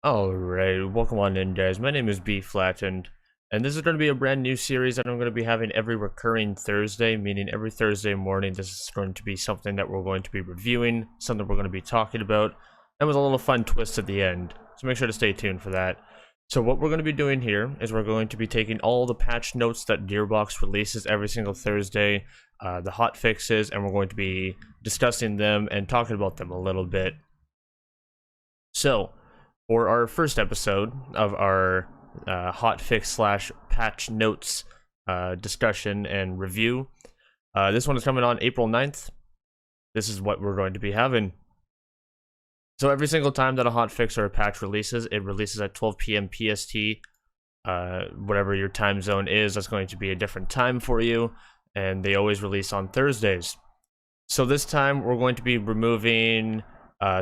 Alright, welcome on in, guys. My name is B Flattened, and this is going to be a brand new series that I'm going to be having every recurring Thursday, meaning every Thursday morning. This is going to be something that we're going to be reviewing, something we're going to be talking about, and with a little fun twist at the end. So make sure to stay tuned for that. So what we're going to be doing here is we're going to be taking all the patch notes that Gearbox releases every single Thursday, the hot fixes, and we're going to be discussing them and talking about them a little bit. So, for our first episode of our hotfix / patch notes discussion and review, this one is coming on April 9th. This is what we're going to be having. So every single time that a hotfix or a patch releases, it releases at 12 p.m. PST. Whatever your time zone is, that's going to be a different time for you, and they always release on Thursdays. So this time we're going to be removing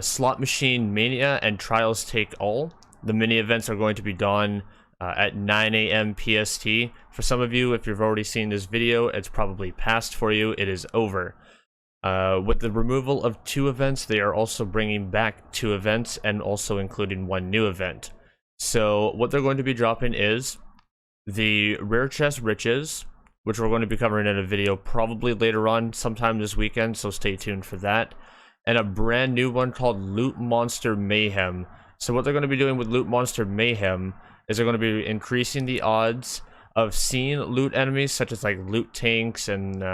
Slot Machine Mania and Trials Take All. The mini events are going to be gone at 9 a.m. PST. For some of you, if you've already seen this video, it's probably passed for you. It is over. With the removal of 2 events, they are also bringing back 2 events and also including 1 new event. So what they're going to be dropping is the Rare Chest Riches, which we're going to be covering in a video probably later on sometime this weekend, so stay tuned for that. And a brand new one called Loot Monster Mayhem. So what they're going to be doing with Loot Monster Mayhem is they're going to be increasing the odds of seeing loot enemies, such as like loot tanks and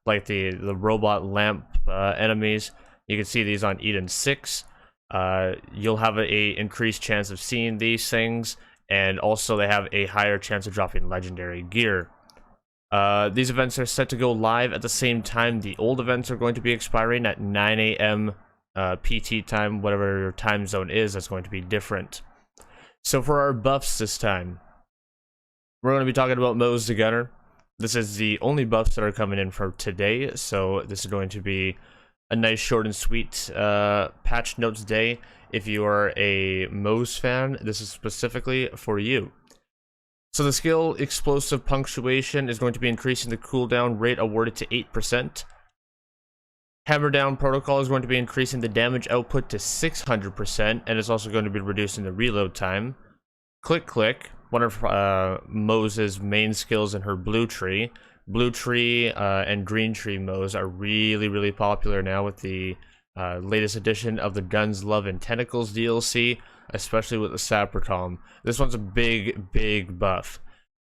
like the robot lamp enemies. You can see these on Eden 6. You'll have a increased chance of seeing these things, and also they have a higher chance of dropping legendary gear. These events are set to go live at the same time. The old events are going to be expiring at 9 a.m. PT time, whatever your time zone is, that's going to be different. So for our buffs this time, we're going to be talking about Mo's the Gunner. This is the only buffs that are coming in for today, so this is going to be a nice short and sweet patch notes day. If you are a Mo's fan, this is specifically for you. So the skill Explosive Punctuation is going to be increasing the cooldown rate awarded to 8%. Hammer Down Protocol is going to be increasing the damage output to 600%, and it's also going to be reducing the reload time. Click Click, one of Mo's main skills in her Blue Tree. Blue Tree and Green Tree Mo's are really popular now with the latest edition of the Guns, Love, and Tentacles DLC, especially with the Sapricom. This one's a big buff.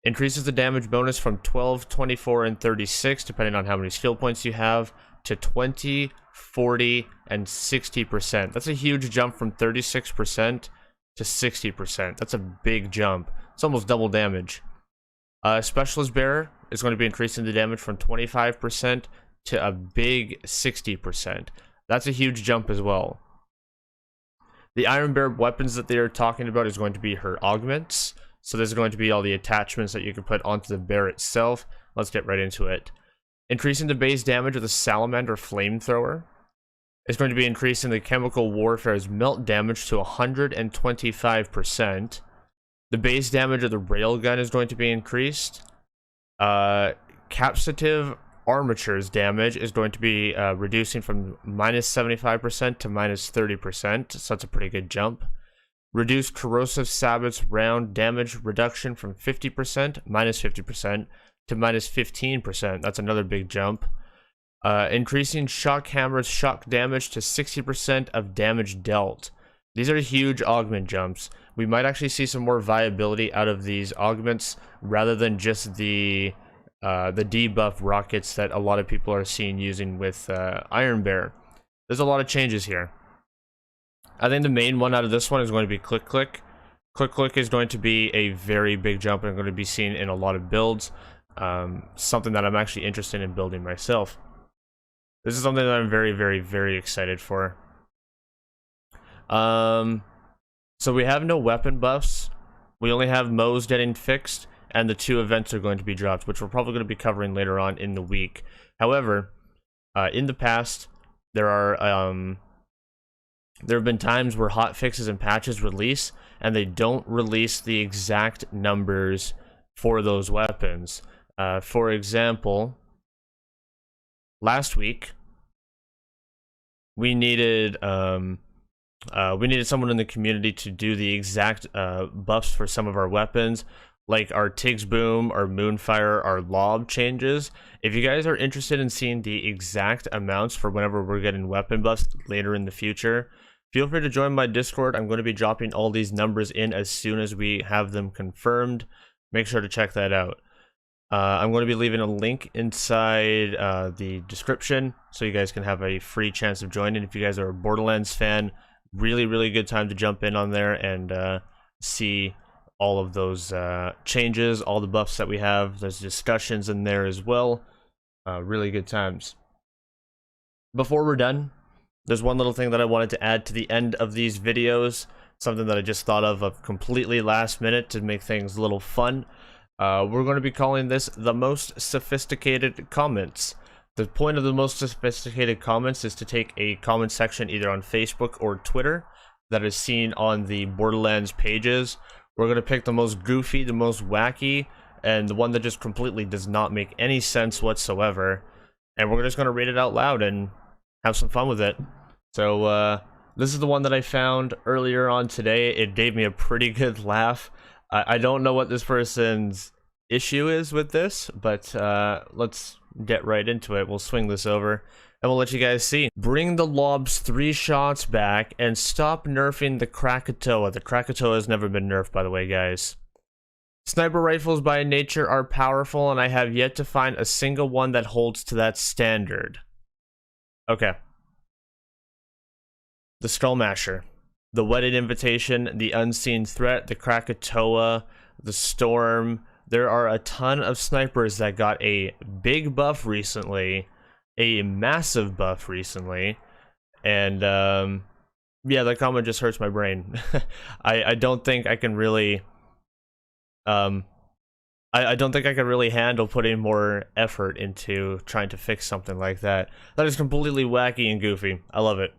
Increases the damage bonus from 12, 24, and 36, depending on how many skill points you have, to 20, 40, and 60%. That's a huge jump from 36% to 60%. That's a big jump. It's almost double damage. Specialist Bearer is going to be increasing the damage from 25% to a big 60%. That's a huge jump as well. The Iron Bear weapons that they are talking about is going to be her augments. So there's going to be all the attachments that you can put onto the bear itself. Let's get right into it. Increasing the base damage of the Salamander Flamethrower. It's going to be increasing the Chemical Warfare's melt damage to 125%. The base damage of the Railgun is going to be increased. Capsative Armature's damage is going to be reducing from -75% to -30%, so that's a pretty good jump. Reduced Corrosive Sabot's round damage reduction from 50%, -50%, to -15%, that's another big jump. Increasing Shock Hammer's shock damage to 60% of damage dealt. These are huge augment jumps. We might actually see some more viability out of these augments rather than just the debuff rockets that a lot of people are seeing using with Iron Bear. There's a lot of changes here. I think the main one out of this one is going to be Click Click. Click Click is going to be a very big jump and going to be seen in a lot of builds. Something that I'm actually interested in building myself. This is something that I'm very excited for. So we have no weapon buffs. We only have Mo's getting fixed, and the 2 events are going to be dropped, which we're probably going to be covering later on in the week. However, in the past, there have been times where hot fixes and patches release, and they don't release the exact numbers for those weapons. For example, last week, we needed We needed someone in the community to do the exact buffs for some of our weapons, like our Tiggs Boom, our Moonfire, our Lob changes. If you guys are interested in seeing the exact amounts for whenever we're getting weapon buffs later in the future, feel free to join my Discord. I'm going to be dropping all these numbers in as soon as we have them confirmed. Make sure to check that out. I'm going to be leaving a link inside the description so you guys can have a free chance of joining. If you guys are a Borderlands fan, really good time to jump in on there and see all of those changes, all the buffs that we have. There's discussions in there as well. Really good times. Before we're done, there's one little thing that I wanted to add to the end of these videos, something that I just thought of completely last minute to make things a little fun. We're going to be calling this the most sophisticated comments. The point of the most sophisticated comments is to take a comment section either on Facebook or Twitter that is seen on the Borderlands pages. We're going to pick the most goofy, the most wacky, and the one that just completely does not make any sense whatsoever. And we're just going to read it out loud and have some fun with it. So, this is the one that I found earlier on today. It gave me a pretty good laugh. I don't know what this person's issue is with this, but let's get right into it. We'll swing this over and we'll let you guys see. Bring the Lob's 3 shots back and stop nerfing the Krakatoa. The Krakatoa has never been nerfed, by the way, guys. Sniper rifles by nature are powerful, and I have yet to find a single one that holds to that standard. Okay. The Skullmasher, the Wedded Invitation, the Unseen Threat, the Krakatoa, the Storm. There are a ton of snipers that got a big buff recently, a massive buff recently, and yeah, that comment just hurts my brain. I don't think I can really I don't think I can really handle putting more effort into trying to fix something like that. That is completely wacky and goofy. I love it.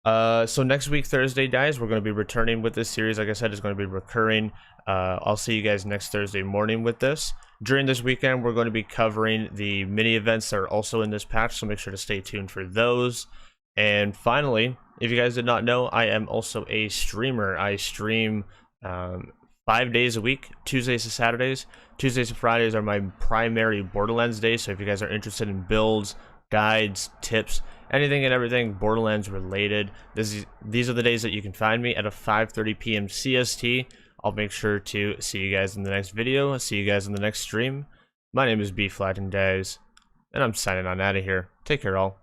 So next week, Thursday, guys, we're going to be returning with this series. Like I said, it's going to be recurring. I'll see you guys next Thursday morning with this. During this weekend, we're going to be covering the mini events that are also in this patch, so make sure to stay tuned for those. And finally, if you guys did not know, I am also a streamer. I stream 5 days a week, Tuesdays to Saturdays. Tuesdays to Fridays are my primary Borderlands days, so if you guys are interested in builds, guides, tips, anything and everything Borderlands related, these are the days that you can find me at 5:30 p.m. CST. I'll make sure to see you guys in the next video. I'll see you guys in the next stream. My name is B Flat, guys, and I'm signing on out of here. Take care, all.